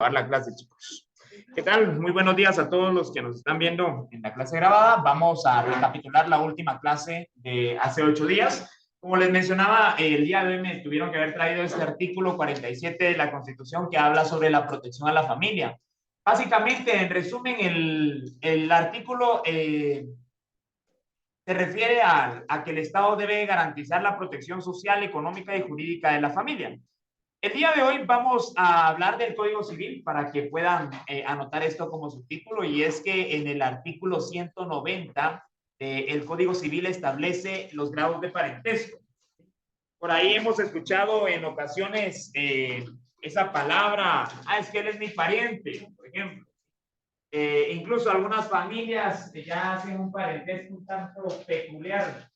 grabar la clase, chicos. ¿Qué tal? Muy buenos días a todos los que nos están viendo en la clase grabada. Vamos a recapitular la última clase de hace 8 días. Como les mencionaba, el día de hoy me tuvieron que haber traído este artículo 47 de la Constitución que habla sobre la protección a la familia. Básicamente, en resumen, el artículo se refiere a que el Estado debe garantizar la protección social, económica y jurídica de la familia. El día de hoy vamos a hablar del Código Civil para que puedan anotar esto como subtítulo, y es que en el artículo 190 el Código Civil establece los grados de parentesco. Por ahí hemos escuchado en ocasiones esa palabra, es que él es mi pariente, por ejemplo. Incluso algunas familias ya hacen un parentesco un tanto peculiar.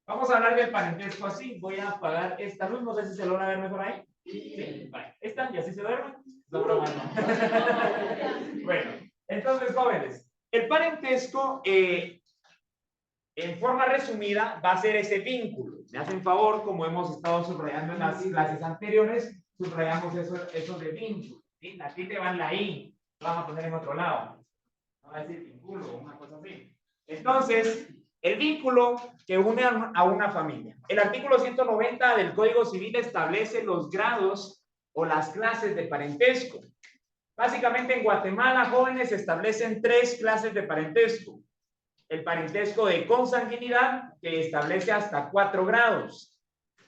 Vamos a hablar del parentesco así. Voy a apagar esta luz, no sé si se logra ver mejor ahí. Sí, vale. ¿Esta? ¿Y así se duerme? No, broma, no. Bueno, entonces, jóvenes, el parentesco, en forma resumida, va a ser ese vínculo. Me hacen favor, como hemos estado subrayando en las clases anteriores, subrayamos eso de vínculo. ¿Sí? La tilde va en la I, lo vamos a poner en otro lado. No va a decir vínculo, una cosa así. Entonces, el vínculo que une a una familia. El artículo 190 del Código Civil establece los grados o las clases de parentesco. Básicamente en Guatemala, jóvenes, se establecen 3 clases de parentesco. El parentesco de consanguinidad, que establece hasta 4 grados.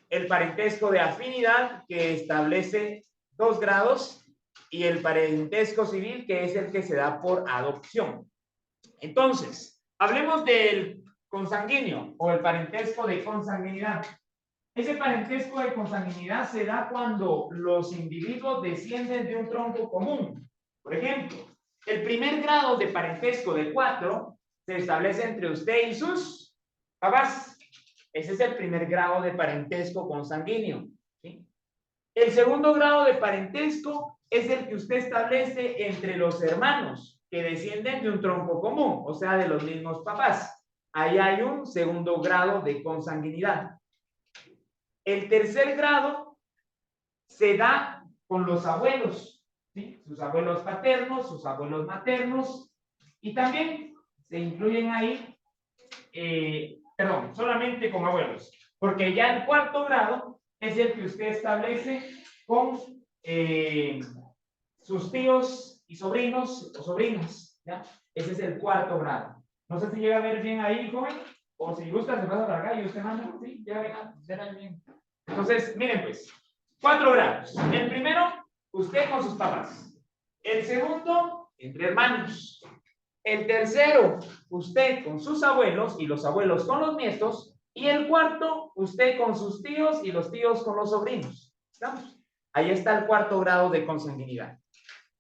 El parentesco de afinidad, que establece 2 grados. Y el parentesco civil, que es el que se da por adopción. Entonces, hablemos del consanguíneo o el parentesco de consanguinidad. Ese parentesco de consanguinidad se da cuando los individuos descienden de un tronco común. Por ejemplo, el primer grado de parentesco de 4 se establece entre usted y sus papás. Ese es el primer grado de parentesco consanguíneo, ¿sí? El segundo grado de parentesco es el que usted establece entre los hermanos que descienden de un tronco común, o sea, de los mismos papás. Ahí hay un segundo grado de consanguinidad. El tercer grado se da con los abuelos, ¿sí? Sus abuelos paternos, sus abuelos maternos, y también se incluyen ahí, solamente con abuelos, porque ya el cuarto grado es el que usted establece con sus tíos y sobrinos o sobrinas, ¿ya? Ese es el cuarto grado. No sé si llega a ver bien ahí, joven, o si gusta se pasa para acá y usted manda, sí, llega bien. Entonces, miren pues, 4 grados. El primero, usted con sus papás. El segundo, entre hermanos. El tercero, usted con sus abuelos y los abuelos con los nietos. Y el cuarto, usted con sus tíos y los tíos con los sobrinos. ¿Estamos? Ahí está el cuarto grado de consanguinidad.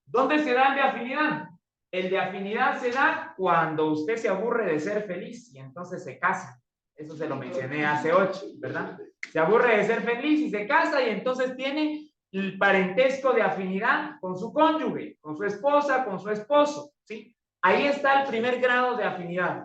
¿Dónde se da el de afinidad? El de afinidad se da cuando usted se aburre de ser feliz y entonces se casa. Eso se lo mencioné hace 8, ¿verdad? Se aburre de ser feliz y se casa y entonces tiene el parentesco de afinidad con su cónyuge, con su esposa, con su esposo, ¿sí? Ahí está el primer grado de afinidad.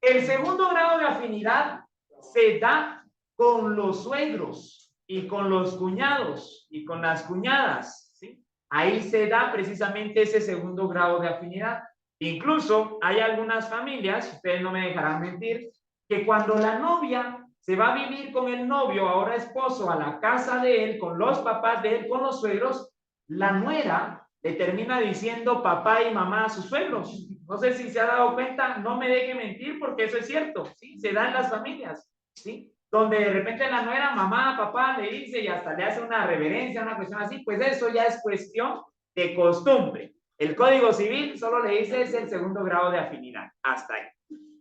El segundo grado de afinidad se da con los suegros y con los cuñados y con las cuñadas, ¿sí? Ahí se da precisamente ese segundo grado de afinidad. Incluso hay algunas familias, ustedes no me dejarán mentir, que cuando la novia se va a vivir con el novio, ahora esposo, a la casa de él, con los papás de él, con los suegros, la nuera le termina diciendo papá y mamá a sus suegros. No sé si se ha dado cuenta, no me deje mentir porque eso es cierto, ¿sí? Se da en las familias, ¿sí? Donde de repente la nuera, mamá, papá, le dice y hasta le hace una reverencia, una cuestión así, pues eso ya es cuestión de costumbre. El Código Civil solo le dice es el segundo grado de afinidad, hasta ahí.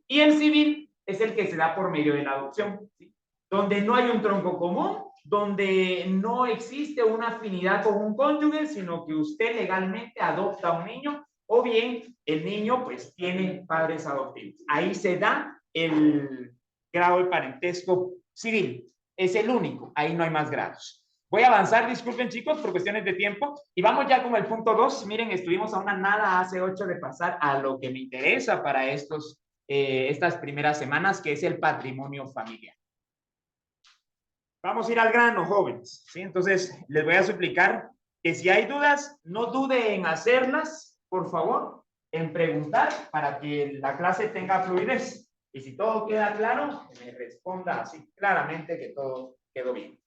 Y el civil es el que se da por medio de la adopción, ¿sí? Donde no hay un tronco común, donde no existe una afinidad con un cónyuge, sino que usted legalmente adopta a un niño, o bien el niño pues tiene padres adoptivos. Ahí se da el grado de parentesco civil. Es el único, ahí no hay más grados. Voy a avanzar, disculpen chicos, por cuestiones de tiempo, y vamos ya con el punto 2. Miren, estuvimos a una nada hace 8 de pasar a lo que me interesa para estas primeras semanas, que es el patrimonio familiar. Vamos a ir al grano, jóvenes, ¿sí? Entonces, les voy a suplicar Que si hay dudas, no dude en hacerlas, por favor, en preguntar para que la clase tenga fluidez. Y si todo queda claro, me responda así claramente que todo quedó bien.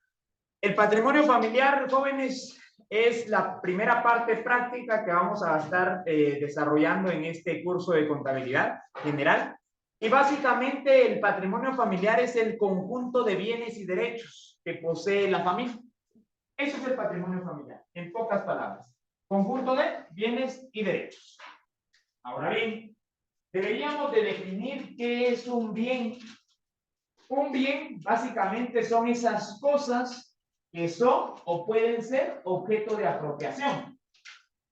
El patrimonio familiar, jóvenes, es la primera parte práctica que vamos a estar desarrollando en este curso de contabilidad general. Y básicamente el patrimonio familiar es el conjunto de bienes y derechos que posee la familia. Eso es el patrimonio familiar, en pocas palabras. Conjunto de bienes y derechos. Ahora bien, deberíamos de definir qué es un bien. Un bien básicamente son esas cosas que son o pueden ser objeto de apropiación.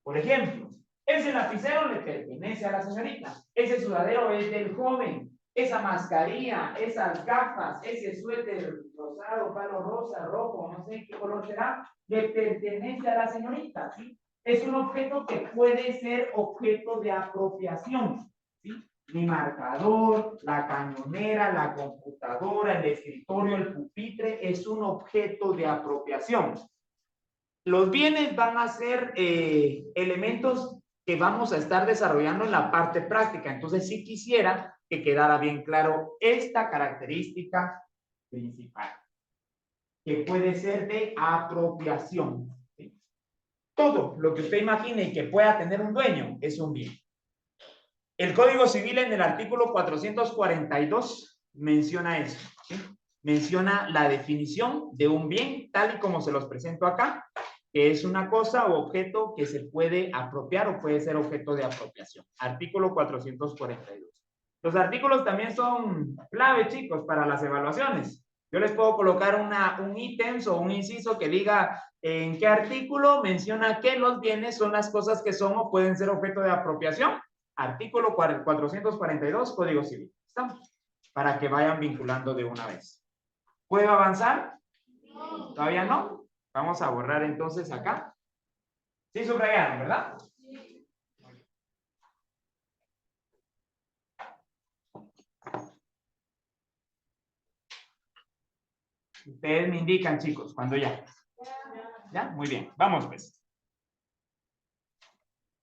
Por ejemplo, ese lapicero le pertenece a la señorita, ese sudadero es del joven, esa mascarilla, esas gafas, ese suéter rosado, palo rosa, rojo, no sé qué color será, le pertenece a la señorita, ¿sí? Es un objeto que puede ser objeto de apropiación, ¿sí? Mi marcador, la cañonera, la computadora, el escritorio, el pupitre, es un objeto de apropiación. Los bienes van a ser elementos que vamos a estar desarrollando en la parte práctica. Entonces, sí quisiera que quedara bien claro esta característica principal, que puede ser de apropiación. ¿Sí? Todo lo que usted imagine y que pueda tener un dueño es un bien. El Código Civil en el artículo 442 menciona eso. ¿Sí? Menciona la definición de un bien, tal y como se los presento acá, que es una cosa o objeto que se puede apropiar o puede ser objeto de apropiación. Artículo 442. Los artículos también son clave, chicos, para las evaluaciones. Yo les puedo colocar un ítem o un inciso que diga en qué artículo menciona que los bienes son las cosas que son o pueden ser objeto de apropiación. Artículo 442, Código Civil. ¿Estamos? Para que vayan vinculando de una vez. ¿Puedo avanzar? No. ¿Todavía no? Vamos a borrar entonces acá. Sí subrayaron, ¿verdad? Sí. Ustedes me indican, chicos, cuando ya. ¿Ya? Muy bien. Vamos, pues.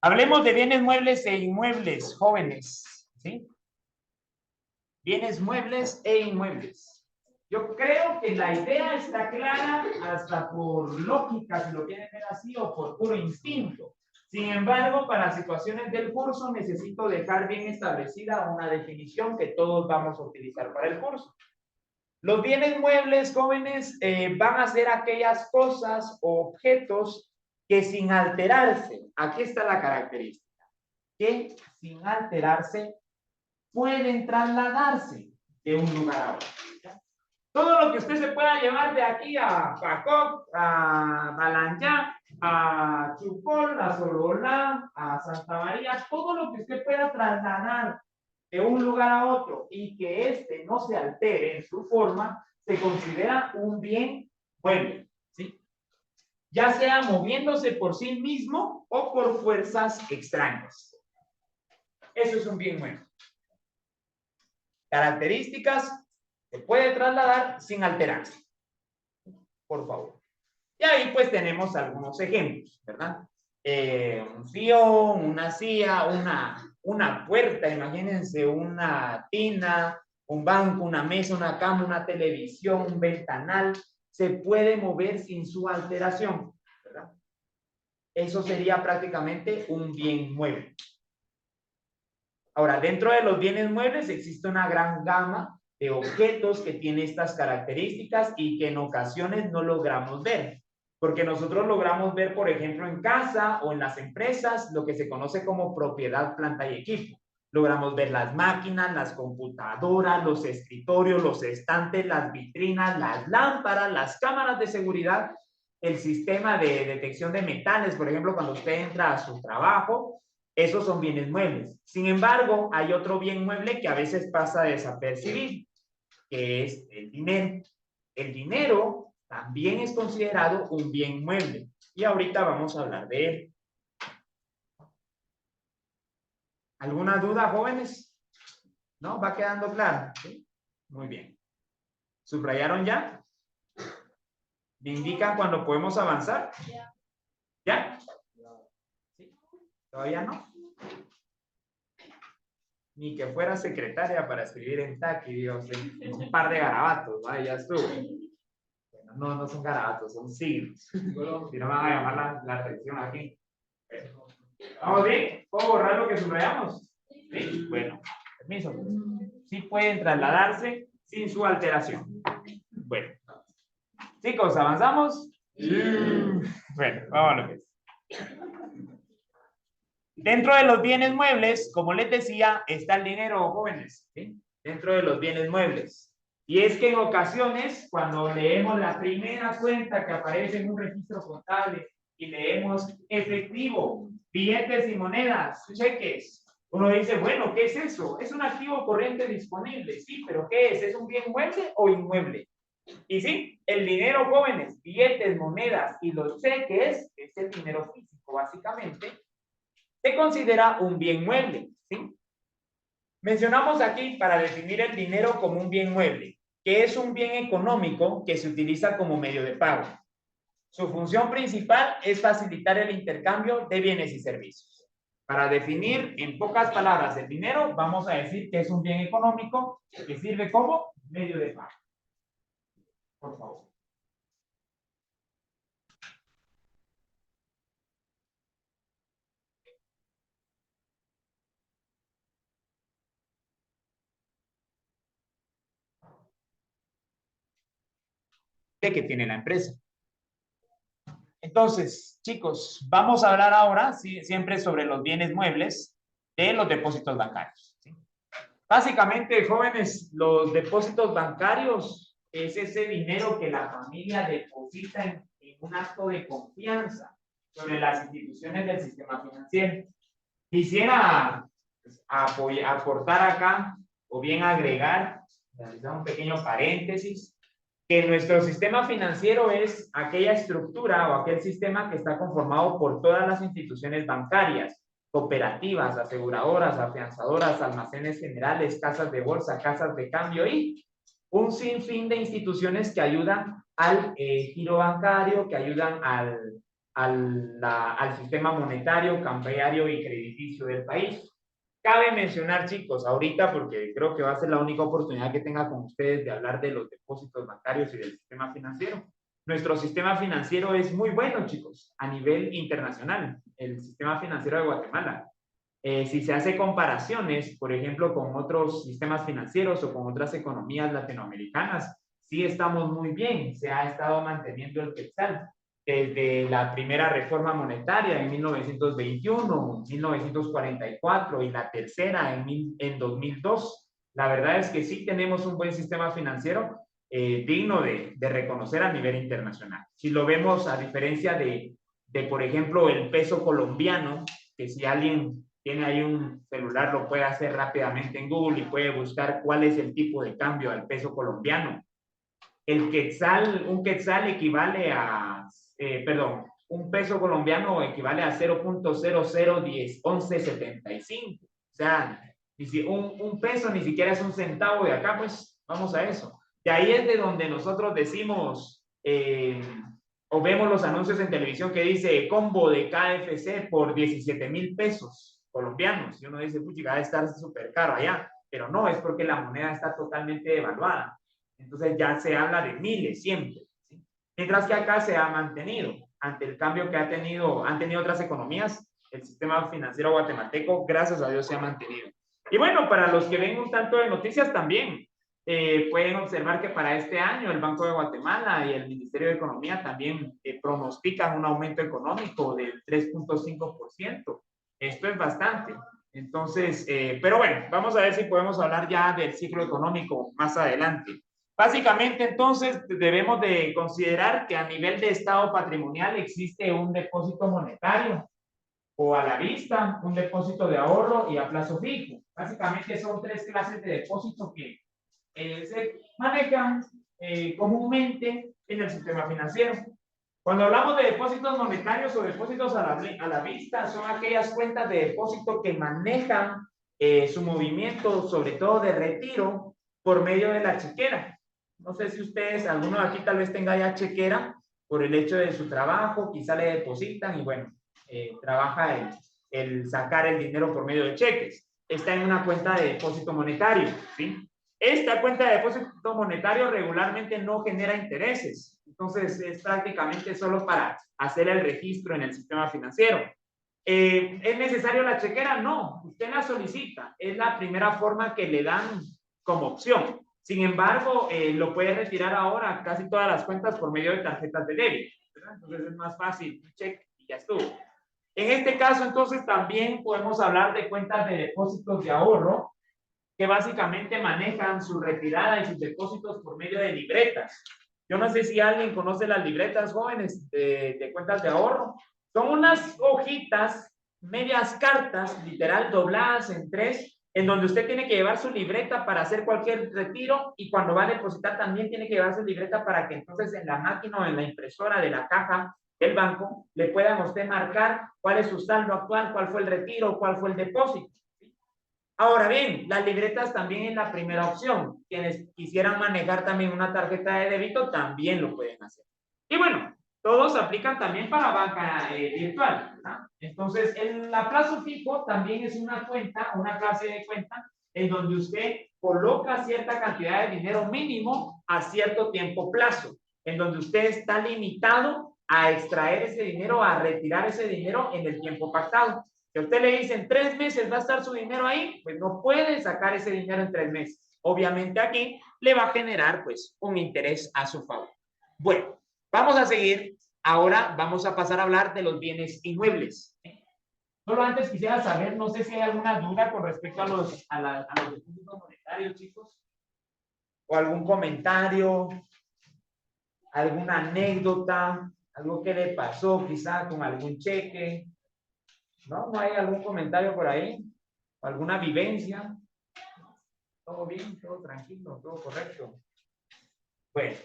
Hablemos de bienes muebles e inmuebles, jóvenes. ¿Sí? Bienes muebles e inmuebles. Yo creo que la idea está clara hasta por lógica, si lo quieren ver así, o por puro instinto. Sin embargo, para situaciones del curso necesito dejar bien establecida una definición que todos vamos a utilizar para el curso. Los bienes muebles, jóvenes, van a ser aquellas cosas o objetos que sin alterarse, aquí está la característica, que sin alterarse pueden trasladarse de un lugar a otro. Todo lo que usted se pueda llevar de aquí a Pacoc, a Balanjá, a Chupol, a Sololá, a Santa María, todo lo que usted pueda trasladar de un lugar a otro y que éste no se altere en su forma, se considera un bien mueble, ¿sí? Ya sea moviéndose por sí mismo o por fuerzas extrañas. Eso es un bien mueble. Características: se puede trasladar sin alterarse. Por favor. Y ahí pues tenemos algunos ejemplos, ¿verdad? Un sillón, una silla, una puerta, imagínense una tina, un banco, una mesa, una cama, una televisión, un ventanal, se puede mover sin su alteración, ¿verdad? Eso sería prácticamente un bien mueble. Ahora, dentro de los bienes muebles existe una gran gama de objetos que tienen estas características y que en ocasiones no logramos ver. Porque nosotros logramos ver, por ejemplo, en casa o en las empresas, lo que se conoce como propiedad, planta y equipo. Logramos ver las máquinas, las computadoras, los escritorios, los estantes, las vitrinas, las lámparas, las cámaras de seguridad, el sistema de detección de metales, por ejemplo, cuando usted entra a su trabajo. Esos son bienes muebles. Sin embargo, hay otro bien mueble que a veces pasa desapercibido, que es el dinero. El dinero también es considerado un bien mueble. Y ahorita vamos a hablar de él. ¿Alguna duda, jóvenes? ¿No? ¿Va quedando claro? ¿Sí? Muy bien. ¿Subrayaron ya? ¿Me indican cuando podemos avanzar? ¿Ya? ¿Sí? ¿Todavía no? Ni que fuera secretaria para escribir en TAC y Dios, un par de garabatos, ya estuvo. Bueno, no, no son garabatos, son signos. Si no me van a llamar la atención aquí. ¿Vamos bien? ¿Puedo borrar lo que subrayamos? Sí. Bueno, permiso. Sí pueden trasladarse sin su alteración. Bueno. Chicos, ¿avanzamos? Sí. Bueno, vámonos. Dentro de los bienes muebles, como les decía, está el dinero, jóvenes. ¿Sí? Dentro de los bienes muebles. Y es que en ocasiones, cuando leemos la primera cuenta que aparece en un registro contable y leemos efectivo, billetes y monedas, cheques, uno dice, bueno, ¿qué es eso? Es un activo corriente disponible. Sí, pero ¿qué es? ¿Es un bien mueble o inmueble? Y sí, el dinero, jóvenes, billetes, monedas y los cheques, es el dinero físico, básicamente, se considera un bien mueble, ¿sí? Mencionamos aquí para definir el dinero como un bien mueble, que es un bien económico que se utiliza como medio de pago. Su función principal es facilitar el intercambio de bienes y servicios. Para definir en pocas palabras el dinero, vamos a decir que es un bien económico que sirve como medio de pago. Por favor. Que tiene la empresa. Entonces, chicos, vamos a hablar ahora siempre sobre los bienes muebles de los depósitos bancarios. ¿Sí? Básicamente, jóvenes, los depósitos bancarios es ese dinero que la familia deposita en un acto de confianza sobre las instituciones del sistema financiero. Quisiera aportar acá o bien agregar, realizar un pequeño paréntesis, que nuestro sistema financiero es aquella estructura o aquel sistema que está conformado por todas las instituciones bancarias, cooperativas, aseguradoras, afianzadoras, almacenes generales, casas de bolsa, casas de cambio y un sinfín de instituciones que ayudan al giro bancario, que ayudan al sistema monetario, cambiario y crediticio del país. Cabe mencionar, chicos, ahorita, porque creo que va a ser la única oportunidad que tenga con ustedes de hablar de los depósitos bancarios y del sistema financiero. Nuestro sistema financiero es muy bueno, chicos, a nivel internacional, el sistema financiero de Guatemala. Si se hace comparaciones, por ejemplo, con otros sistemas financieros o con otras economías latinoamericanas, sí estamos muy bien, se ha estado manteniendo el quetzal desde la primera reforma monetaria en 1921, 1944 y la tercera en 2002. La verdad es que sí tenemos un buen sistema financiero digno de reconocer a nivel internacional. Si lo vemos a diferencia por ejemplo, el peso colombiano, que si alguien tiene ahí un celular lo puede hacer rápidamente en Google y puede buscar cuál es el tipo de cambio al peso colombiano. El quetzal, un quetzal equivale a, un peso colombiano equivale a 0.00101175. O sea, un peso ni siquiera es un centavo de acá, pues vamos a eso. De ahí es de donde nosotros decimos, o vemos los anuncios en televisión que dice combo de KFC por 17,000 pesos colombianos. Y uno dice, puchica, va a estar súper caro allá. Pero no, es porque la moneda está totalmente devaluada. Entonces ya se habla de miles siempre, ¿sí? Mientras que acá se ha mantenido ante el cambio que han tenido otras economías, el sistema financiero guatemalteco, gracias a Dios, se ha mantenido. Y bueno, para los que ven un tanto de noticias también, pueden observar que para este año el Banco de Guatemala y el Ministerio de Economía también pronostican un aumento económico del 3.5%. Esto es bastante. Entonces, pero bueno, vamos a ver si podemos hablar ya del ciclo económico más adelante. Básicamente, entonces, debemos de considerar que a nivel de estado patrimonial existe un depósito monetario o a la vista, un depósito de ahorro y a plazo fijo. Básicamente son tres clases de depósito que se manejan comúnmente en el sistema financiero. Cuando hablamos de depósitos monetarios o depósitos a la vista, son aquellas cuentas de depósito que manejan su movimiento, sobre todo de retiro, por medio de la chequera. No sé si ustedes, alguno de aquí tal vez tenga ya chequera, por el hecho de su trabajo, quizá le depositan y bueno, trabaja el sacar el dinero por medio de cheques. Está en una cuenta de depósito monetario, ¿sí? Esta cuenta de depósito monetario regularmente no genera intereses, entonces es prácticamente solo para hacer el registro en el sistema financiero. ¿Es necesario la chequera? No, usted la solicita, es la primera forma que le dan como opción. Sin embargo, lo puede retirar ahora casi todas las cuentas por medio de tarjetas de débito, ¿verdad? Entonces es más fácil, check y ya estuvo. En este caso, entonces, también podemos hablar de cuentas de depósitos de ahorro, que básicamente manejan su retirada y sus depósitos por medio de libretas. Yo no sé si alguien conoce las libretas, jóvenes, de cuentas de ahorro. Son unas hojitas, medias cartas, literal, dobladas en tres, en donde usted tiene que llevar su libreta para hacer cualquier retiro y cuando va a depositar también tiene que llevar su libreta para que entonces en la máquina o en la impresora de la caja del banco le puedan a usted marcar cuál es su saldo actual, cuál fue el retiro, cuál fue el depósito. Ahora bien, las libretas también es la primera opción. Quienes quisieran manejar también una tarjeta de débito también lo pueden hacer. Y bueno, todos aplican también para banca virtual, ¿verdad? Entonces, el plazo fijo también es una cuenta, una clase de cuenta en donde usted coloca cierta cantidad de dinero mínimo a cierto tiempo plazo, en donde usted está limitado a extraer ese dinero, a retirar ese dinero en el tiempo pactado. Si a usted le dicen 3 meses va a estar su dinero ahí, pues no puede sacar ese dinero en 3 meses. Obviamente aquí le va a generar pues un interés a su favor. Bueno, vamos a seguir. Ahora vamos a pasar a hablar de los bienes inmuebles. Solo antes quisiera saber, no sé si hay alguna duda con respecto a los depósitos monetarios, chicos. O algún comentario, alguna anécdota, algo que le pasó quizá con algún cheque. ¿No? ¿No hay algún comentario por ahí? ¿Alguna vivencia? ¿Todo bien? ¿Todo tranquilo? ¿Todo correcto? Bueno,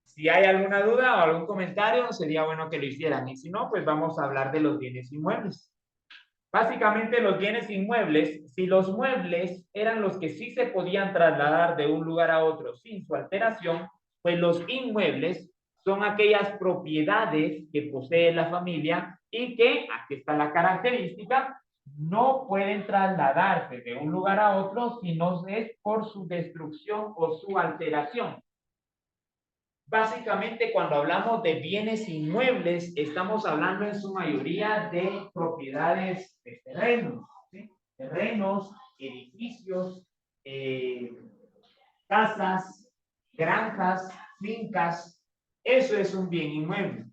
si hay alguna duda o algún comentario, sería bueno que lo hicieran. Y si no, pues vamos a hablar de los bienes inmuebles. Básicamente los bienes inmuebles, si los muebles eran los que sí se podían trasladar de un lugar a otro sin su alteración, pues los inmuebles son aquellas propiedades que posee la familia y que, aquí está la característica, no pueden trasladarse de un lugar a otro si no es por su destrucción o su alteración. Básicamente, cuando hablamos de bienes inmuebles, estamos hablando en su mayoría de propiedades de terrenos, ¿sí? Terrenos, edificios, casas, granjas, fincas. Eso es un bien inmueble.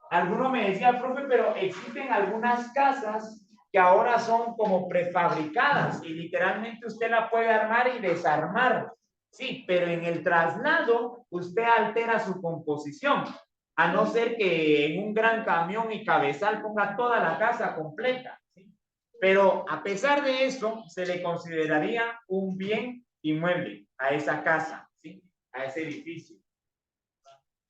Alguno me decía, profe, pero existen algunas casas que ahora son como prefabricadas y literalmente usted la puede armar y desarmar. Sí, pero en el traslado usted altera su composición, a no ser que en un gran camión y cabezal ponga toda la casa completa. ¿Sí? Pero a pesar de eso, se le consideraría un bien inmueble a esa casa, ¿sí? A ese edificio.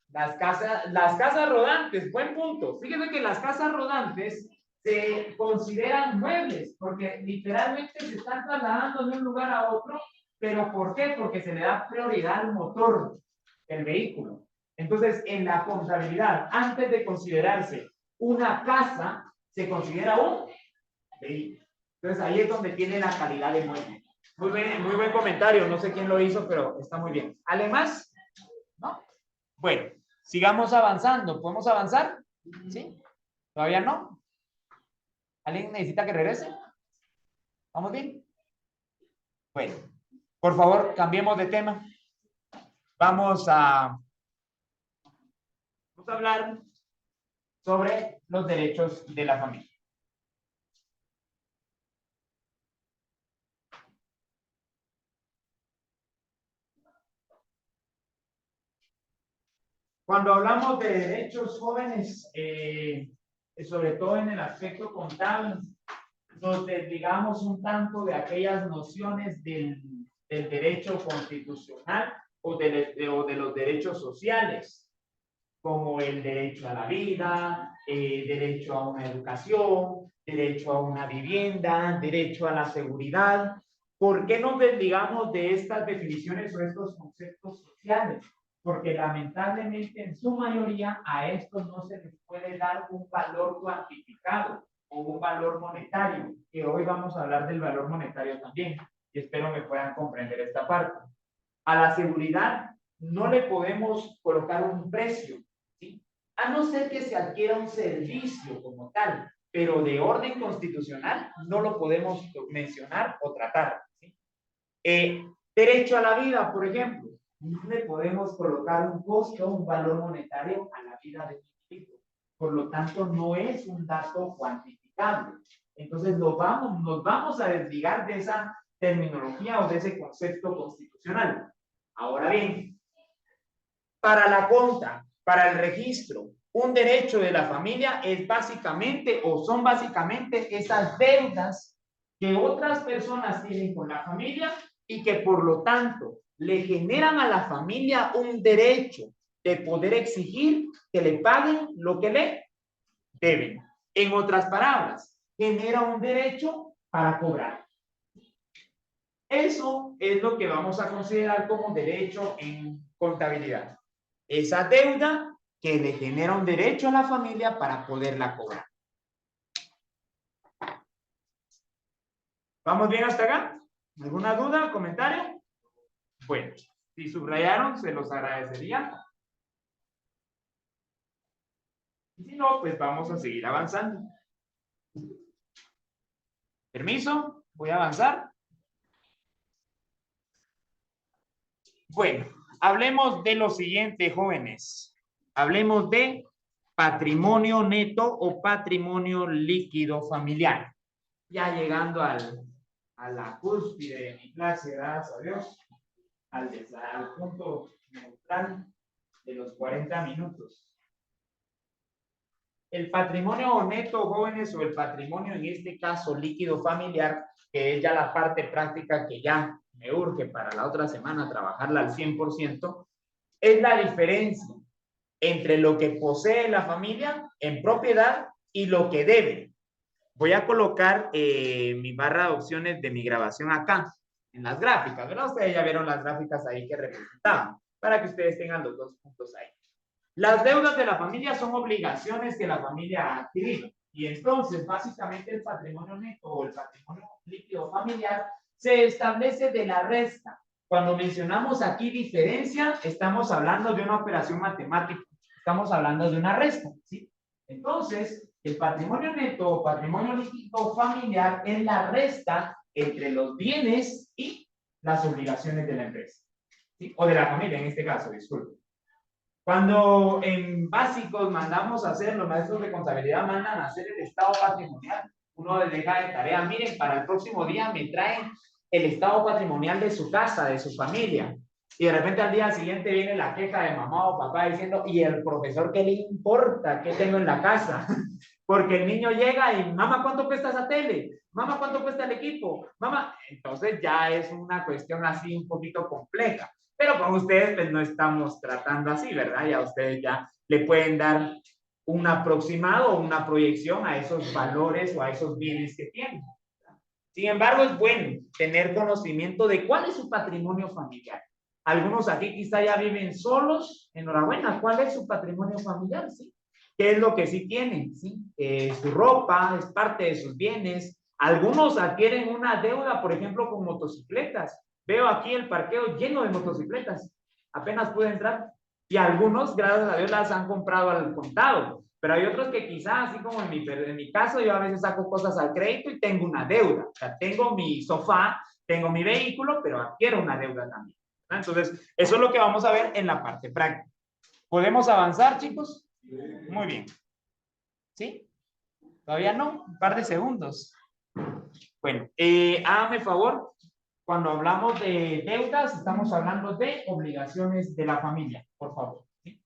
Las casas rodantes, buen punto. Fíjense que las casas rodantes se consideran muebles, porque literalmente se están trasladando de un lugar a otro, pero ¿por qué? Porque se le da prioridad al motor del vehículo. Entonces, en la contabilidad, antes de considerarse una casa, se considera un vehículo. Entonces, ahí es donde tiene la calidad de mueble. Muy buen comentario, no sé quién lo hizo, pero está muy bien. ¿Además? ¿No? Bueno, sigamos avanzando. ¿Podemos avanzar? ¿Sí? ¿Todavía no? ¿Alguien necesita que regrese? ¿Vamos bien? Bueno, por favor, cambiemos de tema. Vamos a hablar sobre los derechos de la familia. Cuando hablamos de derechos jóvenes, sobre todo en el aspecto contable, nos desligamos un tanto de aquellas nociones del derecho constitucional o de los derechos sociales, como el derecho a la vida, derecho a una educación, derecho a una vivienda, derecho a la seguridad. ¿Por qué nos desligamos de estas definiciones o estos conceptos sociales? porque lamentablemente en su mayoría a estos no se les puede dar un valor cuantificado o un valor monetario, que hoy vamos a hablar del valor monetario también, y espero me puedan comprender esta parte. A la seguridad no le podemos colocar un precio, ¿sí? A no ser que se adquiera un servicio como tal, pero de orden constitucional no lo podemos mencionar o tratar, ¿sí? Derecho a la vida, por ejemplo, no le podemos colocar un costo, un valor monetario a la vida de un individuo. Por lo tanto, no es un dato cuantificable. Entonces, nos vamos a desligar de esa terminología o de ese concepto constitucional. Ahora bien, para la conta, para el registro, un derecho de la familia es básicamente o son básicamente esas deudas que otras personas tienen con la familia y que por lo tanto le generan a la familia un derecho de poder exigir que le paguen lo que le deben. En otras palabras, genera un derecho para cobrar. Eso es lo que vamos a considerar como derecho en contabilidad. Esa deuda que le genera un derecho a la familia para poderla cobrar. ¿Vamos bien hasta acá? ¿Alguna duda, comentario? Bueno, si subrayaron, se los agradecería. Y si no, pues vamos a seguir avanzando. Permiso, voy a avanzar. Bueno, hablemos de lo siguiente, jóvenes. Hablemos de patrimonio neto o patrimonio líquido familiar. Ya llegando a la cúspide de mi clase, gracias a Dios, al punto neutral de los 40 minutos. El patrimonio neto, jóvenes, o el patrimonio en este caso líquido familiar, que es ya la parte práctica que ya me urge para la otra semana trabajarla al 100%, es la diferencia entre lo que posee la familia en propiedad y lo que debe. Voy a colocar mi barra de opciones de mi grabación acá, en las gráficas, ¿verdad? Ustedes ya vieron las gráficas ahí que representaban, para que ustedes tengan los dos puntos ahí. Las deudas de la familia son obligaciones que la familia ha adquirido. Y entonces, básicamente, el patrimonio neto o el patrimonio líquido familiar se establece de la resta. Cuando mencionamos aquí diferencia, estamos hablando de una operación matemática. Estamos hablando de una resta, ¿sí? Entonces, el patrimonio neto o patrimonio líquido familiar es la resta entre los bienes y las obligaciones de la empresa, ¿sí? O de la familia, en este caso, disculpe. Cuando en básicos mandamos a hacer, los maestros de contabilidad mandan a hacer el estado patrimonial, uno les deja de tarea, miren, para el próximo día me traen el estado patrimonial de su casa, de su familia, y de repente al día siguiente viene la queja de mamá o papá diciendo, ¿y el profesor qué le importa qué tengo en la casa? Porque el niño llega y, mamá, ¿cuánto cuesta esa tele? Mamá, ¿cuánto cuesta el equipo? Mamá, entonces ya es una cuestión así un poquito compleja. Pero con ustedes pues no estamos tratando así, ¿verdad? Ya ustedes ya le pueden dar un aproximado o una proyección a esos valores o a esos bienes que tienen. Sin embargo, es bueno tener conocimiento de cuál es su patrimonio familiar. Algunos aquí quizá ya viven solos, enhorabuena, ¿cuál es su patrimonio familiar? ¿Sí? ¿Qué es lo que sí tienen? ¿Sí? Su ropa es parte de sus bienes. Algunos adquieren una deuda, por ejemplo, con motocicletas. Veo aquí el parqueo lleno de motocicletas. Apenas pude entrar. Y algunos, gracias a Dios, las han comprado al contado. Pero hay otros que quizás, así como en mi caso, yo a veces saco cosas al crédito y tengo una deuda. O sea, tengo mi sofá, tengo mi vehículo, pero adquiero una deuda también. Entonces, eso es lo que vamos a ver en la parte práctica. ¿Podemos avanzar, chicos? Muy bien. ¿Sí? ¿Todavía no? Un par de segundos. Bueno, hágame favor. Cuando hablamos de deudas, estamos hablando de obligaciones de la familia, por favor. ¿Sí?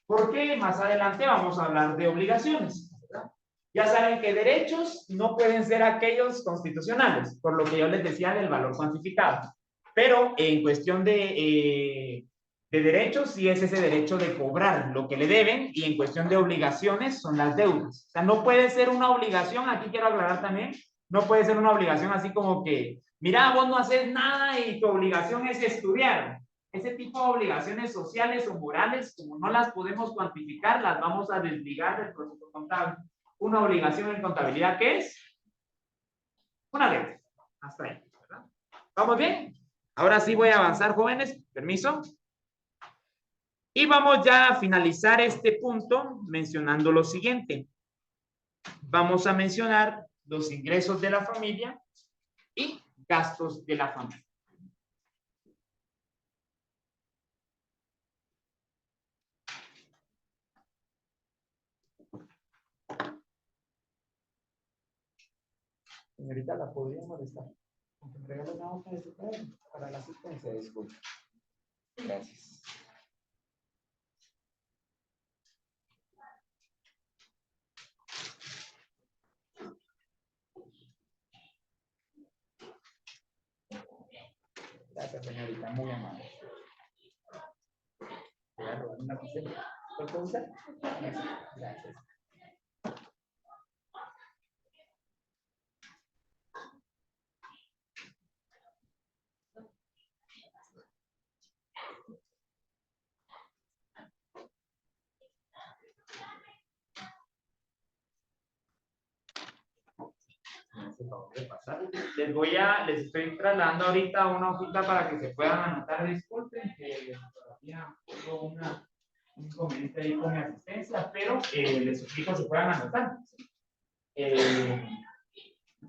Porque más adelante vamos a hablar de obligaciones, ¿verdad? Ya saben que derechos no pueden ser aquellos constitucionales, por lo que yo les decía del valor cuantificado. Pero en cuestión de derechos, sí es ese derecho de cobrar lo que le deben, y en cuestión de obligaciones son las deudas. O sea, no puede ser una obligación, aquí quiero aclarar también, no puede ser una obligación así como que, mira, vos no haces nada y tu obligación es estudiar. ese tipo de obligaciones sociales o morales, como no las podemos cuantificar, las vamos a desligar del proceso contable. Una obligación en contabilidad, ¿qué es? Una deuda. Hasta ahí, ¿verdad? ¿Vamos bien? Ahora sí voy a avanzar, jóvenes. Permiso. Y vamos ya a finalizar este punto mencionando lo siguiente. Vamos a mencionar los ingresos de la familia y gastos de la familia. Señorita, ¿la podría molestar? Aunque me regale una hoja de su cuaderno para la asistencia, disculpe. Gracias. Gracias, señorita, muy amable. Voy a robar una lapicera. ¿Lo puedo usar? Gracias. Les estoy trasladando ahorita una hojita para que se puedan anotar. Disculpen que todavía tengo un inconveniente ahí con mi asistencia, pero les suplico que se puedan anotar.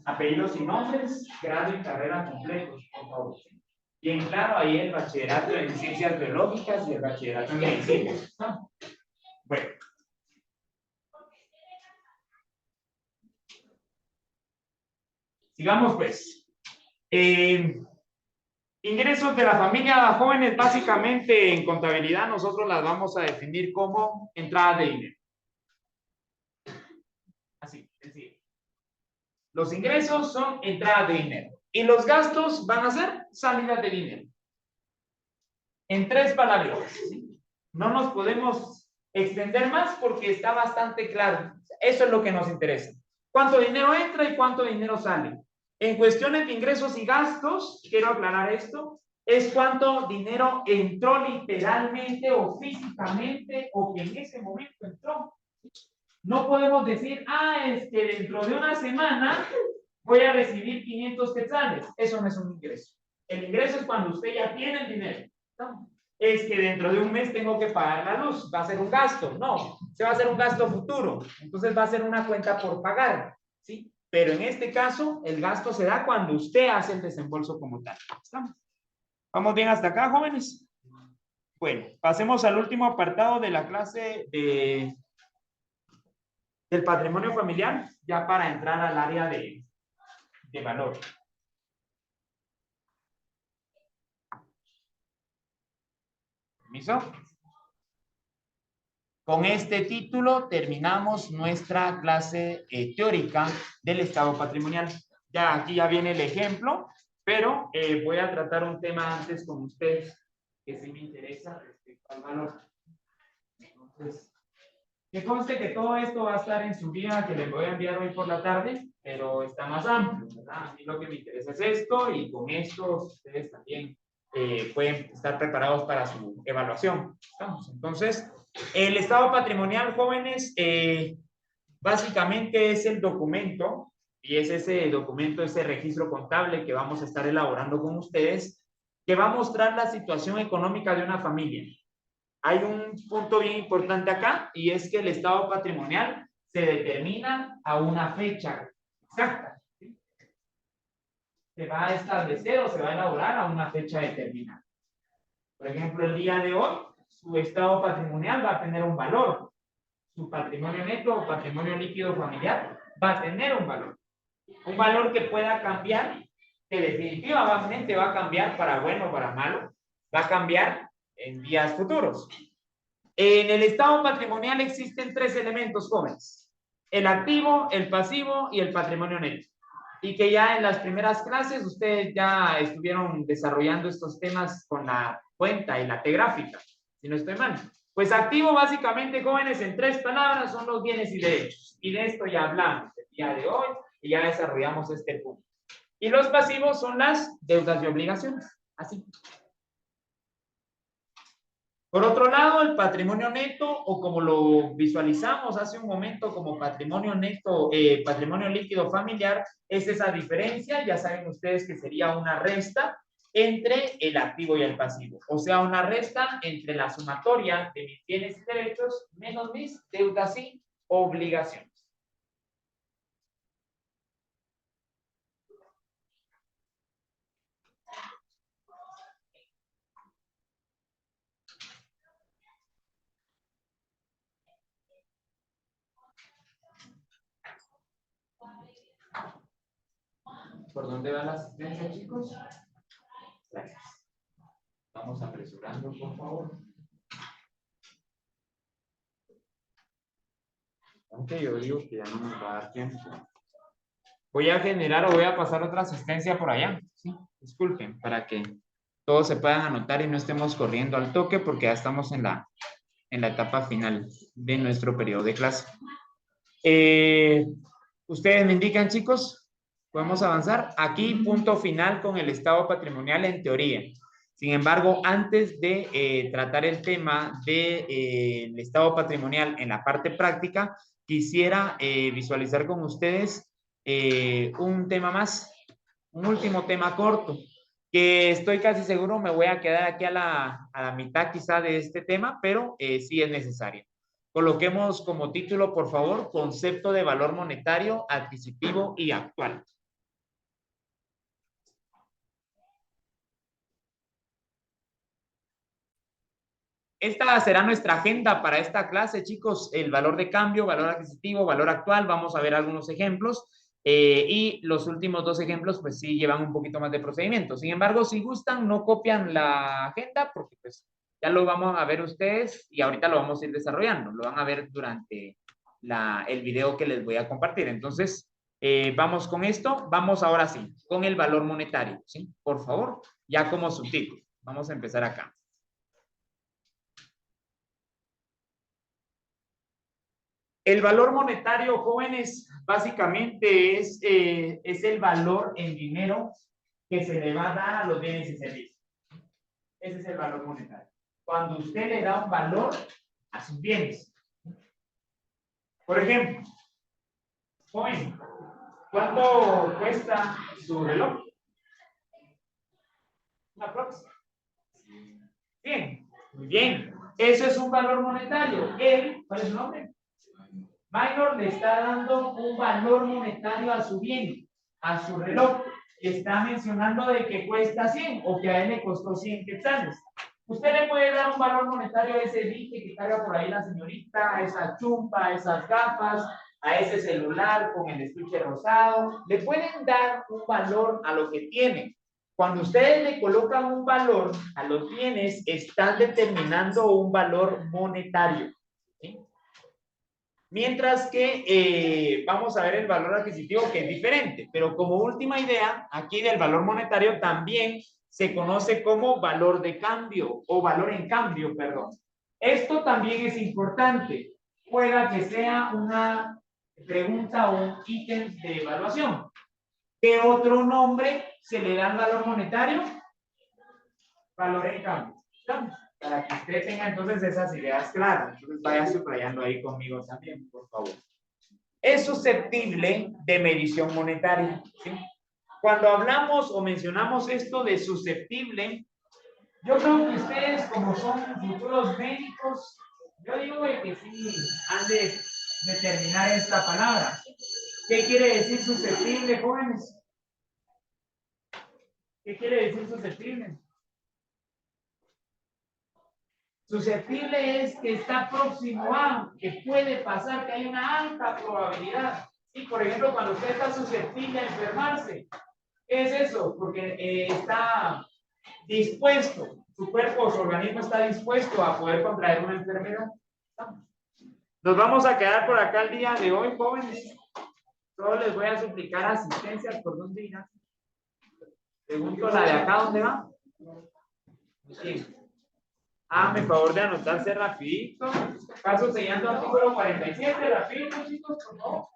Apellidos y nombres, grado y carrera completos, por favor. Bien claro, ahí el bachillerato en ciencias biológicas y el bachillerato en medicina. ¿No? Bueno. Sigamos pues. Ingresos de la familia, jóvenes, básicamente en contabilidad nosotros las vamos a definir como entradas de dinero. Así, sencillo. Los ingresos son entradas de dinero y los gastos van a ser salidas de dinero. En tres palabras, ¿sí? No nos podemos extender más porque está bastante claro. Eso es lo que nos interesa. ¿Cuánto dinero entra y cuánto dinero sale? En cuestiones de ingresos y gastos, quiero aclarar esto, es cuánto dinero entró literalmente o físicamente o que en ese momento entró. No podemos decir, es que dentro de una semana voy a recibir 500 quetzales. Eso no es un ingreso. El ingreso es cuando usted ya tiene el dinero. ¿No? Es que dentro de un mes tengo que pagar la luz. Va a ser un gasto. No, se va a hacer un gasto futuro. Entonces va a ser una cuenta por pagar. ¿Sí? Pero en este caso, el gasto se da cuando usted hace el desembolso como tal. ¿Estamos? ¿Vamos bien hasta acá, jóvenes? Bueno, pasemos al último apartado de la clase del patrimonio familiar, ya para entrar al área de valor. ¿Permiso? Con este título terminamos nuestra clase teórica del estado patrimonial. Ya aquí ya viene el ejemplo, pero voy a tratar un tema antes con ustedes que sí me interesa respecto al valor. Entonces, que conste que todo esto va a estar en su guía que les voy a enviar hoy por la tarde, pero está más amplio, ¿verdad? A mí lo que me interesa es esto y con esto ustedes también pueden estar preparados para su evaluación. ¿Estamos? Entonces, el estado patrimonial, jóvenes, básicamente es el documento y es ese documento, ese registro contable que vamos a estar elaborando con ustedes, que va a mostrar la situación económica de una familia. Hay un punto bien importante acá y es que el estado patrimonial se determina a una fecha exacta. ¿Sí? Se va a establecer o se va a elaborar a una fecha determinada. Por ejemplo, el día de hoy, su estado patrimonial va a tener un valor. Su patrimonio neto o patrimonio líquido familiar va a tener un valor. Un valor que pueda cambiar, que definitivamente va a cambiar para bueno o para malo, va a cambiar en días futuros. En el estado patrimonial existen tres elementos, jóvenes: el activo, el pasivo y el patrimonio neto. Y que ya en las primeras clases ustedes ya estuvieron desarrollando estos temas con la cuenta y la T gráfica, si no estoy mal. Pues activo básicamente, jóvenes, en tres palabras son los bienes y derechos. Y de esto ya hablamos el día de hoy y ya desarrollamos este punto. Y los pasivos son las deudas y obligaciones. Así. Por otro lado, el patrimonio neto, o como lo visualizamos hace un momento como patrimonio neto, patrimonio líquido familiar, es esa diferencia, ya saben ustedes que sería una resta entre el activo y el pasivo, o sea, una resta entre la sumatoria de mis bienes y derechos menos mis deudas y obligaciones. ¿Por dónde va la asistencia, chicos? Gracias. Vamos apresurando, por favor. Aunque yo digo que ya no nos va a dar tiempo. Voy a generar o voy a pasar otra asistencia por allá. Sí, disculpen, para que todos se puedan anotar y no estemos corriendo al toque porque ya estamos en la etapa final de nuestro periodo de clase. Ustedes me indican, chicos, podemos avanzar. Aquí, punto final con el estado patrimonial en teoría. Sin embargo, antes de tratar el tema del estado patrimonial en la parte práctica, quisiera visualizar con ustedes un tema más, un último tema corto, que estoy casi seguro me voy a quedar aquí a la mitad quizá de este tema, pero sí es necesario. Coloquemos como título, por favor, concepto de valor monetario, adquisitivo y actual. Esta será nuestra agenda para esta clase, chicos. El valor de cambio, valor adquisitivo, valor actual. Vamos a ver algunos ejemplos. Y los últimos dos ejemplos, pues sí llevan un poquito más de procedimiento. Sin embargo, si gustan, no copian la agenda porque pues ya lo vamos a ver ustedes y ahorita lo vamos a ir desarrollando. Lo van a ver durante el video que les voy a compartir. Entonces, vamos con esto. Vamos ahora sí, con el valor monetario. ¿Sí? Por favor, ya como subtítulo. Vamos a empezar acá. El valor monetario, jóvenes, básicamente es el valor en dinero que se le va a dar a los bienes y servicios. Ese es el valor monetario. Cuando usted le da un valor a sus bienes. Por ejemplo, joven, ¿cuánto cuesta su reloj? Una próxima. Bien, muy bien. Eso es un valor monetario. Él, ¿cuál es su nombre? Minor le está dando un valor monetario a su bien, a su reloj. Está mencionando de que cuesta 100 o que a él le costó 100 quetzales. Usted le puede dar un valor monetario a ese dije que carga por ahí la señorita, a esa chumpa, a esas gafas, a ese celular con el estuche rosado. Le pueden dar un valor a lo que tiene. Cuando ustedes le colocan un valor a los bienes, están determinando un valor monetario. ¿Sí? Mientras que vamos a ver el valor adquisitivo que es diferente, pero como última idea, aquí del valor monetario también se conoce como valor de cambio o valor en cambio, perdón. Esto también es importante, pueda que sea una pregunta o un ítem de evaluación. ¿Qué otro nombre se le da al valor monetario? Valor en cambio. ¿Estamos? Para que usted tenga entonces esas ideas claras. Entonces vaya subrayando ahí conmigo también, por favor. Es susceptible de medición monetaria. ¿Sí? Cuando hablamos o mencionamos esto de susceptible, yo creo que ustedes, como son futuros médicos, yo digo que sí han de determinar esta palabra. ¿Qué quiere decir susceptible, jóvenes? ¿Qué quiere decir susceptible? Susceptible es que está próximo a, que puede pasar, que hay una alta probabilidad. Y por ejemplo, cuando usted está susceptible a enfermarse, ¿qué es eso? Porque está dispuesto, su cuerpo, su organismo está dispuesto a poder contraer una enfermedad. Nos vamos a quedar por acá el día de hoy, jóvenes. Solo les voy a suplicar asistencias por 2 días. Pregunto la de acá, ¿dónde va? Sí. Háganme favor de anotarse rapidito. Caso sellando artículo 47, rapidito, chicos, por favor.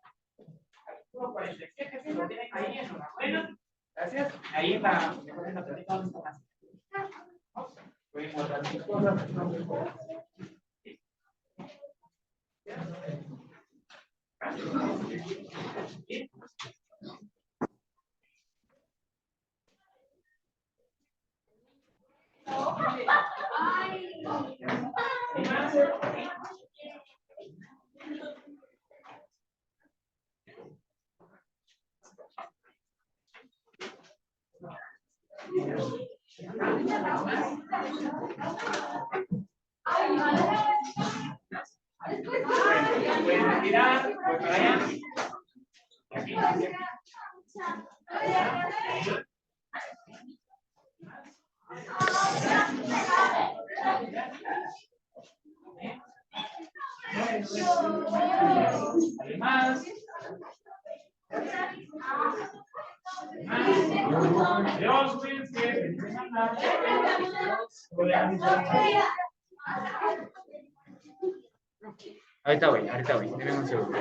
Artículo 47, si lo tienen ahí, enhorabuena. Gracias. Ahí en la tarjeta, ¿dónde está más? Pueden guardar mis cosas. Pueden retirar, voy para allá. Aquí. Más. Adiós, cuídense. Ahorita voy, denme un segundo.